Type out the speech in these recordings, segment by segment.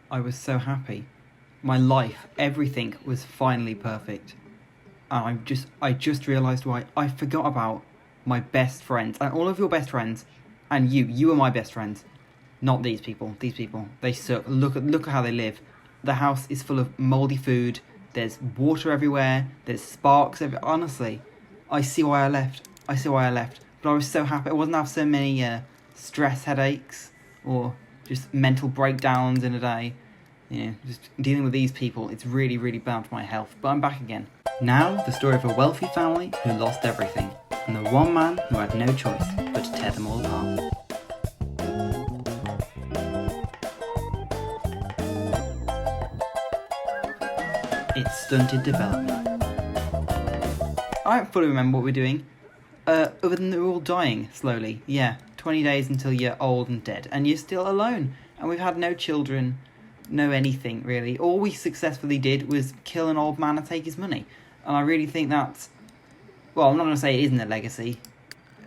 I was so happy. My life, everything was finally perfect. And I just realised why. I forgot about my best friends and all of your best friends, and you. You are my best friends, not these people. These people, they suck. Look at how they live. The house is full of mouldy food. There's water everywhere. There's sparks. Honestly, I see why I left. I see why I left. But I was so happy. I wasn't have so many stress headaches or just mental breakdowns in a day. You know, just dealing with these people, it's really, really bad for my health. But I'm back again. Now, the story of a wealthy family who lost everything, and the one man who had no choice but to tear them all apart. It's stunted development. I don't fully remember what we're doing. Other than they're all dying slowly. Yeah, 20 days until you're old and dead, and you're still alone. And we've had no children, no anything really. All we successfully did was kill an old man and take his money. And I really think that's... Well, I'm not going to say it isn't a legacy,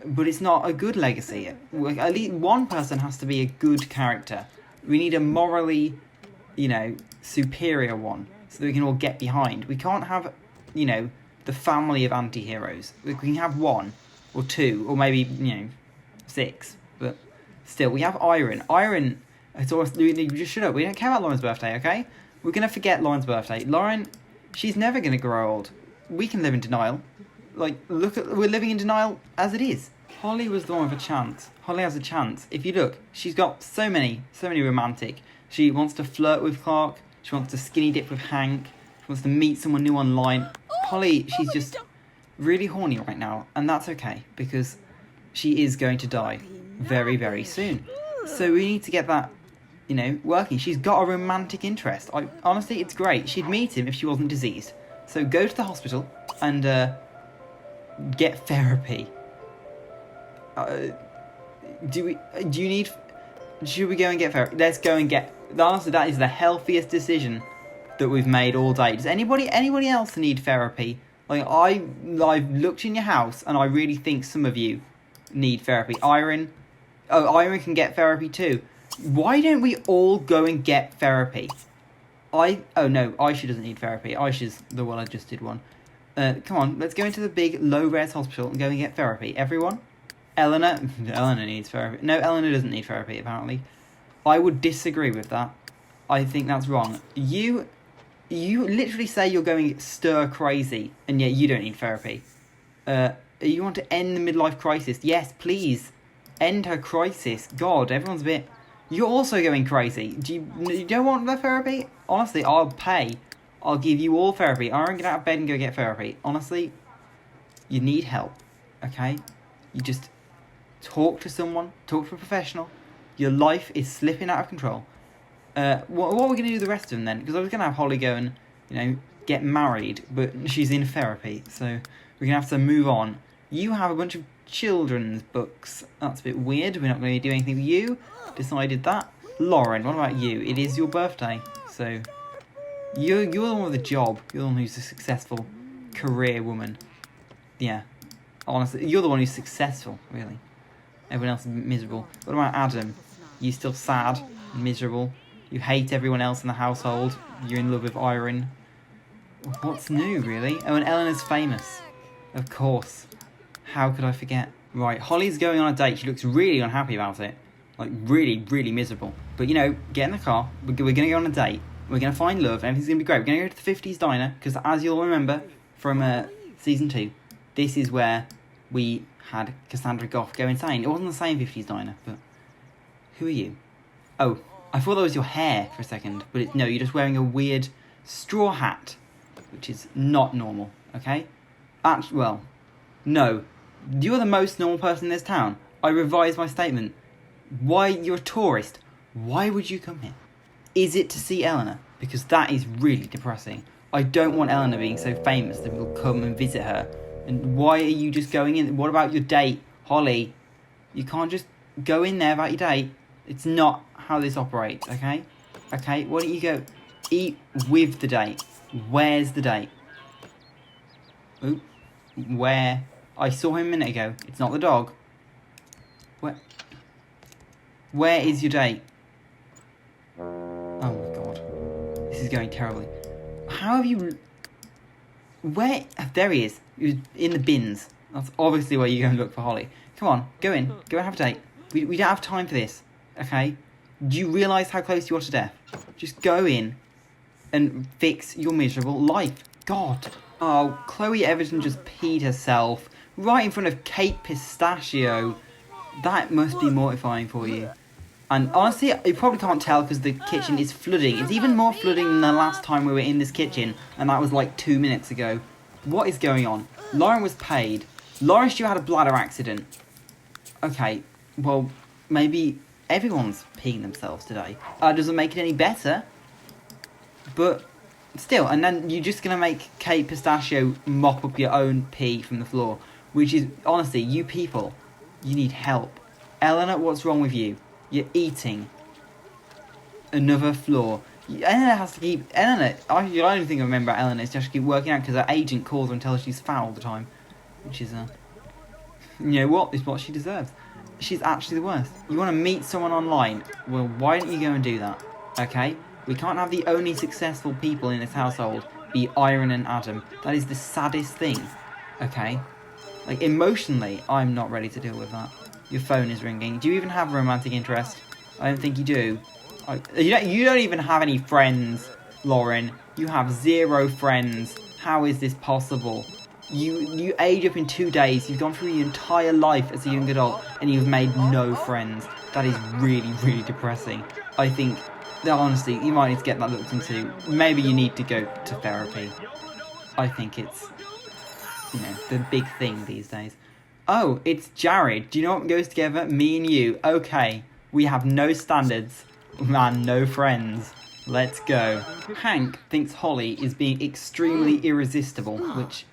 but it's not a good legacy. At least one person has to be a good character. We need a morally, superior one, so that we can all get behind. We can't have, the family of anti-heroes. We can have one, or two, or maybe, 6. But still, we have Iron. Iron... just shut up. We don't care about Lauren's birthday, okay? We're going to forget Lauren's birthday. Lauren, she's never going to grow old. We can live in denial. We're living in denial as it is. Holly was the one with a chance. Holly has a chance. If you look, she's got so many romantic. She wants to flirt with Clark. She wants to skinny dip with Hank. She wants to meet someone new online. Holly, she's just really horny right now. And that's okay, because she is going to die very, very soon. So we need to get that, working. She's got a romantic interest. Honestly, it's great. She'd meet him if she wasn't diseased. So go to the hospital and get therapy. Should we go and get therapy? Let's go and get... Honestly, that is the healthiest decision that we've made all day. Does anybody else need therapy? I've looked in your house and I really think some of you need therapy. Iron can get therapy too. Why don't we all go and get therapy? Aisha doesn't need therapy. Aisha's the well-adjusted one. Come on, let's go into the big low-res hospital and go and get therapy. Everyone? Eleanor needs therapy. No, Eleanor doesn't need therapy, apparently. I would disagree with that. I think that's wrong. You literally say you're going stir crazy, and yet you don't need therapy. You want to end the midlife crisis. Yes, please. End her crisis. God, everyone's a bit... You're also going crazy. You don't want the therapy? Honestly, I'll pay. I'll give you all therapy. I'm going to get out of bed and go get therapy. Honestly, you need help, okay? You just talk to someone. Talk to a professional. Your life is slipping out of control. What are we going to do the rest of them then? Because I was going to have Holly go and, get married, but she's in therapy, so we're going to have to move on. You have a bunch of children's books. That's a bit weird. We're not going to do anything with you. Decided that. Lauren, what about you? It is your birthday, so you're the one with a job. You're the one who's a successful career woman. Yeah, honestly, you're the one who's successful, really. Everyone else is miserable. What about Adam? You still sad and miserable? You hate everyone else in the household. You're in love with Iron. What's new, really? Oh, and Eleanor's famous. Of course. How could I forget? Right, Holly's going on a date. She looks really unhappy about it. Really, really miserable. But, get in the car. We're going to go on a date. We're going to find love. And everything's going to be great. We're going to go to the 50s diner. Because as you'll remember from Season 2, this is where we had Cassandra Goff go insane. It wasn't the same 50s diner, but... Who are you? Oh, I thought that was your hair for a second. But no, you're just wearing a weird straw hat. Which is not normal, okay? No. You're the most normal person in this town. I revised my statement. Why, you're a tourist. Why would you come here? Is it to see Eleanor? Because that is really depressing. I don't want Eleanor being so famous that people come and visit her. And why are you just going in? What about your date? Holly, you can't just go in there about your date. It's not how this operates, okay? Okay, why don't you go eat with the date? Where's the date? Oop. Where? I saw him a minute ago. It's not the dog. Where is your date? Oh my god. This is going terribly. How have you... Where... There he is. He was in the bins. That's obviously where you go and look for Holly. Come on, go in. Go and have a date. We don't have time for this, okay? Do you realise how close you are to death? Just go in and fix your miserable life. God. Oh, Chloe Everton just peed herself right in front of Kate Pistachio. That must be mortifying for you. And honestly, you probably can't tell because the kitchen is flooding. It's even more flooding than the last time we were in this kitchen, and that was like 2 minutes ago. What is going on? Lauren was paid. Lauren Stew had a bladder accident. Okay, well, maybe everyone's peeing themselves today. Doesn't make it any better. But still, and then you're just going to make Kate Pistachio mop up your own pee from the floor. Which is, honestly, you people, you need help. Eleanor, what's wrong with you? You're eating another floor. Eleanor has to keep... Eleanor, the only thing I remember about Eleanor is she has to keep working out because her agent calls her and tells her she's foul all the time. Which is, you know what? It's what she deserves. She's actually the worst. You want to meet someone online? Well, why don't you go and do that? Okay? We can't have the only successful people in this household be Iron and Adam. That is the saddest thing. Okay? Like, emotionally, I'm not ready to deal with that. Your phone is ringing. Do you even have a romantic interest? I don't think you do. You don't even have any friends, Lauren. You have 0 friends. How is this possible? You age up in 2 days. You've gone through your entire life as a young adult and you've made no friends. That is really, really depressing. I think that honestly, you might need to get that looked into. Maybe you need to go to therapy. I think it's, you know, the big thing these days. Oh, it's Jared. Do you know what goes together? Me and you. Okay. We have no standards. Man, no friends. Let's go. Hank thinks Holly is being extremely irresistible, which...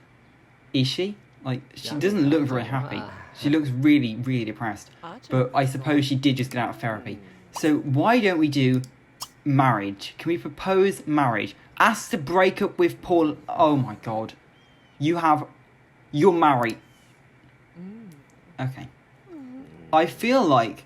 Is she? Like, she doesn't look very happy. She looks really, really depressed. But I suppose she did just get out of therapy. So why don't we do marriage? Can we propose marriage? Ask to break up with Paul... Oh my god. You're married. Okay. I feel like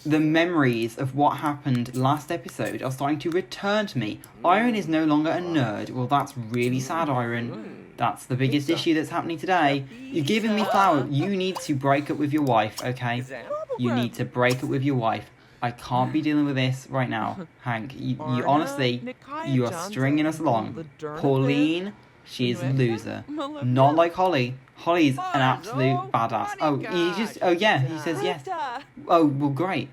the memories of what happened last episode are starting to return to me. Iron is no longer a nerd. Well, that's really sad, Iron. That's the biggest issue that's happening today. You're giving me flower. You need to break up with your wife, okay? You need to break up with your wife. I can't be dealing with this right now, Hank. You honestly, you are stringing us along. Pauline, she is a loser. Not like Holly. Holly's an absolute badass. Oh, yeah, he says yes. Oh, well, great.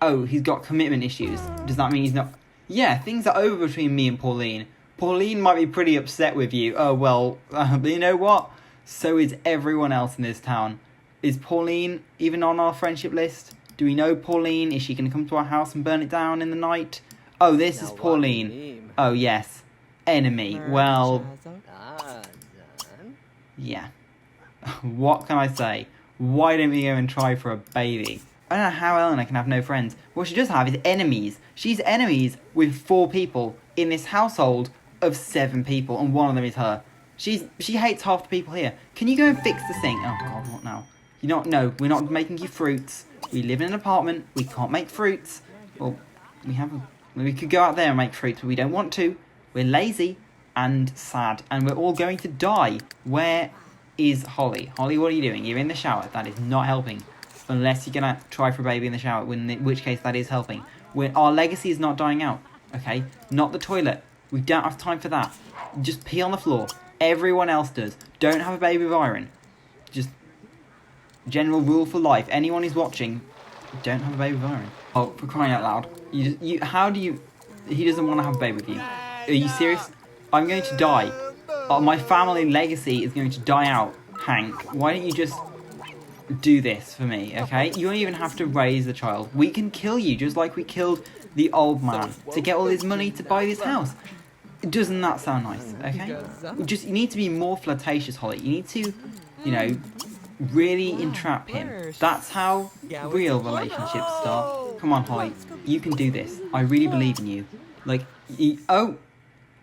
Oh, he's got commitment issues. Does that mean he's not... Yeah, things are over between me and Pauline. Pauline might be pretty upset with you. Oh, well, you know what? So is everyone else in this town. Is Pauline even on our friendship list? Do we know Pauline? Is she going to come to our house and burn it down in the night? Oh, this is Pauline. Oh, yes. Enemy. Well... Yeah. What can I say? Why don't we go and try for a baby? I don't know how Eleanor can have no friends. What she does have is enemies. She's enemies with 4 people in this household of 7 people, and one of them is her. She hates half the people here. Can you go and fix the sink? Oh god, what now? No, we're not making you fruits. We live in an apartment. We can't make fruits. Well, we could go out there and make fruits, but we don't want to. We're lazy and sad, and we're all going to die. Where is Holly? Holly, what are you doing? You're in the shower. That is not helping. Unless you're going to try for a baby in the shower, in which case that is helping. Our legacy is not dying out, okay? Not the toilet. We don't have time for that. Just pee on the floor. Everyone else does. Don't have a baby with Iron. Just general rule for life. Anyone who's watching, don't have a baby with Iron. Oh, for crying out loud. He doesn't want to have a baby with you. Are you serious? I'm going to die. My family legacy is going to die out, Hank. Why don't you just do this for me, okay? You don't even have to raise the child. We can kill you just like we killed the old man to get all his money to buy this house. Doesn't that sound nice, okay? You need to be more flirtatious, Holly. You need to, really entrap him. That's how real relationships start. Come on, Holly. You can do this. I really believe in you.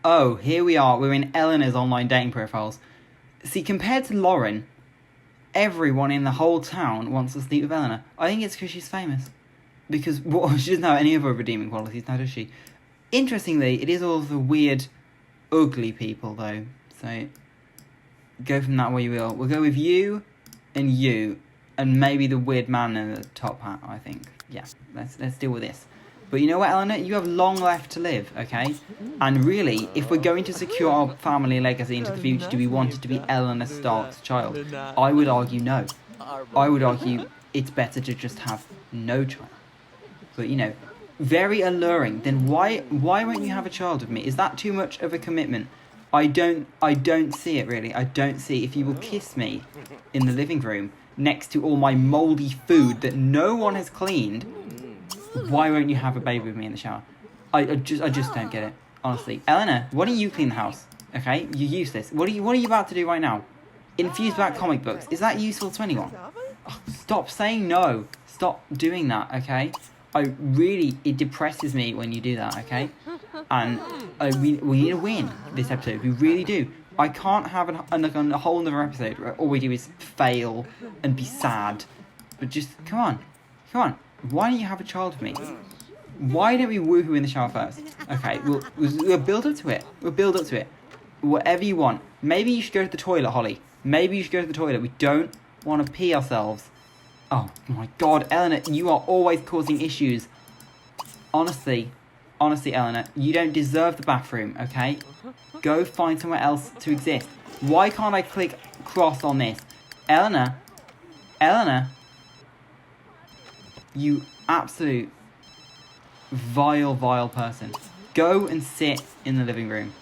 Oh, here we are. We're in Eleanor's online dating profiles. See, compared to Lauren, everyone in the whole town wants to sleep with Eleanor. I think it's because she's famous. Because she doesn't have any other redeeming qualities now, does she? Interestingly, it is all the weird, ugly people, though. So, go from that way you will. We'll go with you, and maybe the weird man in the top hat, I think. Yeah, let's deal with this. But you know what, Eleanor? You have long left to live, okay? And really, if we're going to secure our family legacy into the future, do we want it to be Eleanor Stark's child? I would argue no. I would argue it's better to just have no child. But, you know, very alluring. Then why won't you have a child with me? Is that too much of a commitment? I don't see it, really. I don't see if you will kiss me in the living room next to all my mouldy food that no one has cleaned. Why won't you have a baby with me in the shower? I just don't get it, honestly. Eleanor, why don't you clean the house? Okay, you're useless. What are you about to do right now? Infuse back comic books. Is that useful to anyone? Oh, stop saying no. Stop doing that, okay? It depresses me when you do that, okay? And we need to win this episode. We really do. I can't have a whole other episode where all we do is fail and be sad. But just, come on. Why don't you have a child with me? Why don't we woohoo in the shower first? Okay, we'll build up to it. Whatever you want. Maybe you should go to the toilet, Holly. Maybe you should go to the toilet. We don't want to pee ourselves. Oh my god, Eleanor, you are always causing issues. Honestly, Eleanor, you don't deserve the bathroom, okay? Go find somewhere else to exist. Why can't I click cross on this? Eleanor, you absolute vile person. Go and sit in the living room.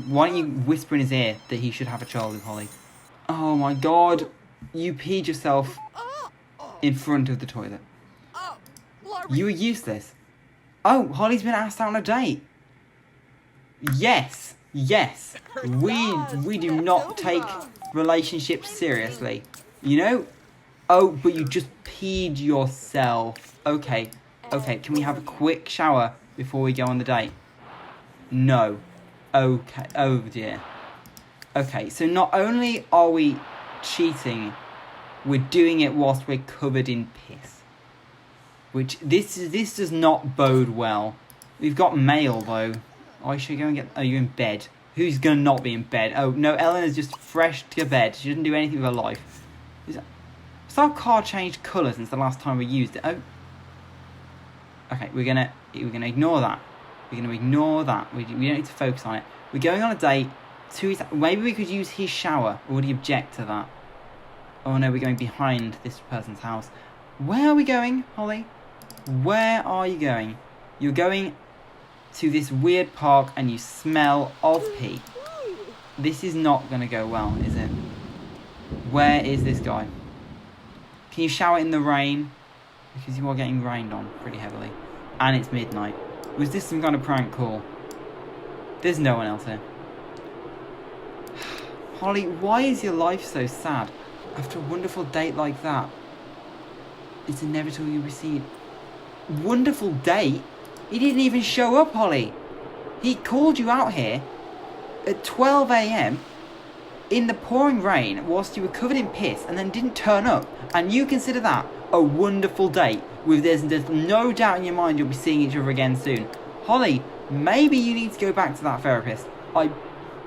Why don't you whisper in his ear that he should have a child with Holly? Oh my god, you peed yourself in front of the toilet. You are useless. Oh, Holly's been asked out on a date. Yes. We do not take relationships seriously. You know? Oh, but you just peed yourself. Okay, can we have a quick shower before we go on the date? No. Okay, oh dear. Okay, so not only are we cheating, we're doing it whilst we're covered in piss. Which, this does not bode well. We've got mail, though. I should go and get... Are you in bed? Who's going to not be in bed? Oh, no, Eleanor's just fresh to bed. She doesn't do anything with her life. Has our car changed colour since the last time we used it? Oh. Okay, we're gonna ignore that. We're going to ignore that. We don't need to focus on it. We're going on a date. Maybe we could use his shower. Or would he object to that? Oh no, we're going behind this person's house. Where are we going, Holly? Where are you going? You're going to this weird park and you smell of pee. This is not going to go well, is it? Where is this guy? Can you shower in the rain? Because you are getting rained on pretty heavily. And it's midnight. Was this some kind of prank call? There's no one else here. Holly, why is your life so sad? After a wonderful date like that, it's inevitable you recede. Wonderful date? He didn't even show up, Holly. He called you out here at 12 a.m. in the pouring rain whilst you were covered in piss and then didn't turn up. And you consider that a wonderful date with there's no doubt in your mind you'll be seeing each other again soon. Holly, maybe you need to go back to that therapist. I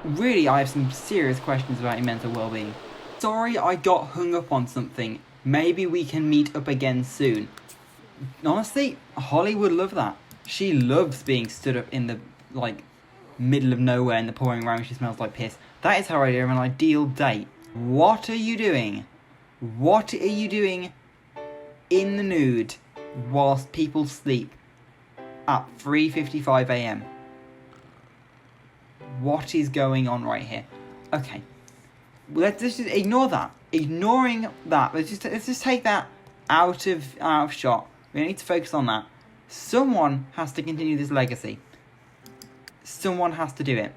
have some serious questions about your mental well-being. Sorry I got hung up on something. Maybe we can meet up again soon. Honestly, Holly would love that. She loves being stood up in the, middle of nowhere in the pouring rain when she smells like piss. That is her idea of an ideal date. What are you doing? What are you doing in the nude whilst people sleep at 3:55 a.m? What is going on right here? Okay. Let's just ignore that. Ignoring that. Let's just take that out of shot. We don't need to focus on that. Someone has to continue this legacy. Someone has to do it.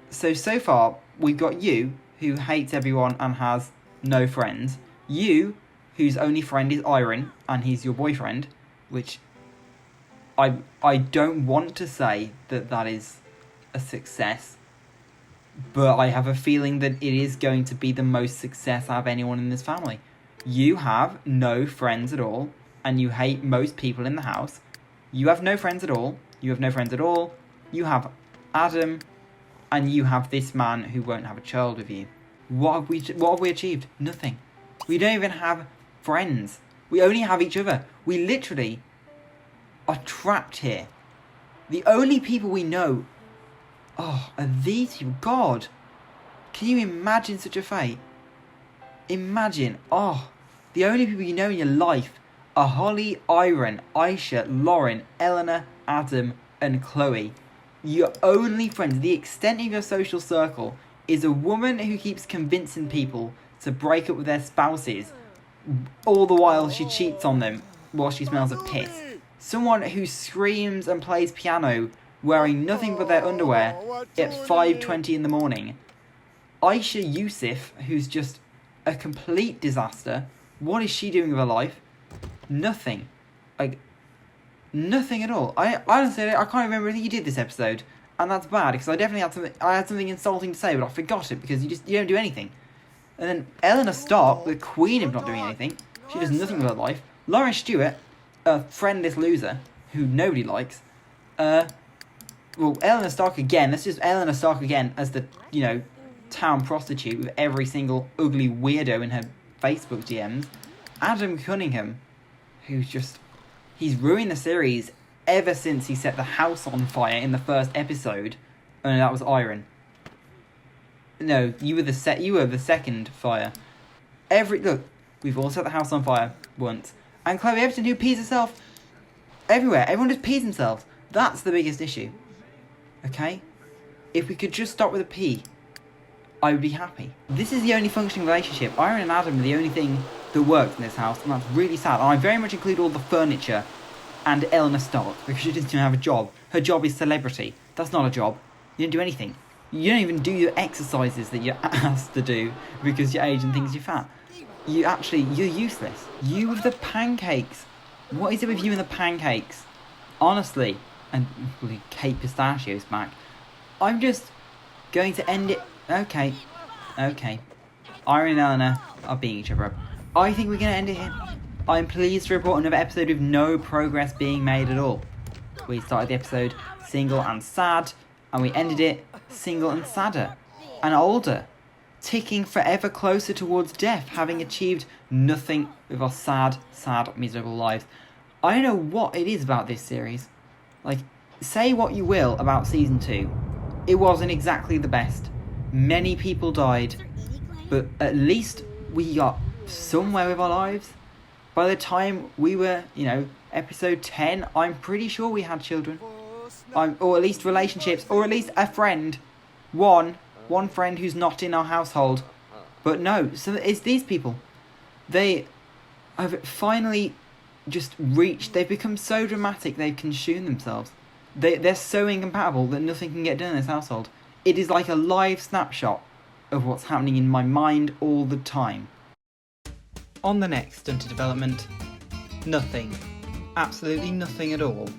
So far, we've got you, who hates everyone and has no friends. You, whose only friend is Iron, and he's your boyfriend, which I don't want to say that is a success, but I have a feeling that it is going to be the most success out of anyone in this family. You have no friends at all, and you hate most people in the house. You have no friends at all, You have no friends at all. You have Adam, and you have this man who won't have a child with you. What have we achieved? Nothing. We don't even have friends. We only have each other. We literally are trapped here. The only people we know are these people. God, can you imagine such a fate? Imagine, the only people you know in your life are Holly, Iron, Aisha, Lauren, Eleanor, Adam, and Chloe. Your only friends, the extent of your social circle, is a woman who keeps convincing people to break up with their spouses, all the while she cheats on them while she smells of piss. Someone who screams and plays piano wearing nothing but their underwear at 5:20 in the morning. Aisha Yusuf, who's just a complete disaster. What is she doing with her life? Nothing. Nothing at all. I honestly, I can't remember anything you did this episode, and that's bad because I definitely had something insulting to say, but I forgot it because you don't do anything. And then Eleanor Stark, the queen of not doing anything, she does nothing with her life. Lauren Stewart, a friendless loser who nobody likes. Eleanor Stark again. Let's just Eleanor Stark again as the town prostitute with every single ugly weirdo in her Facebook DMs. Adam Cunningham, he's ruined the series ever since he set the house on fire in the first episode. Oh no, that was Iron. No, you were the second fire. Look, we've all set the house on fire once. And Chloe Everton, who pees herself everywhere. Everyone just pees themselves. That's the biggest issue. Okay? If we could just stop with a pee, I would be happy. This is the only functioning relationship. Iron and Adam are the only thing that works in this house, and that's really sad. And I very much include all the furniture and Eleanor Stark, because she doesn't even have a job. Her job is celebrity. That's not a job. You don't do anything. You don't even do your exercises that you're asked to do because your age and thinks you're fat. You're useless. You with the pancakes. What is it with you and the pancakes? Honestly, and Kate Pistachio's back. I'm just going to end it. Okay. Iron and Eleanor are beating each other up. I think we're going to end it here. I'm pleased to report another episode with no progress being made at all. We started the episode single and sad, and we ended it single and sadder and older, ticking forever closer towards death, having achieved nothing with our sad, miserable lives. I don't know what it is about this series. Say what you will about season 2. It wasn't exactly the best. Many people died, but at least we got somewhere with our lives. By the time we were, episode 10, I'm pretty sure we had children. Or at least relationships, or at least a friend. One friend who's not in our household. But no, so it's these people. They have finally just they've become so dramatic, they've consumed themselves. They're so incompatible that nothing can get done in this household. It is like a live snapshot of what's happening in my mind all the time. On the next Stunted development, nothing. Absolutely nothing at all.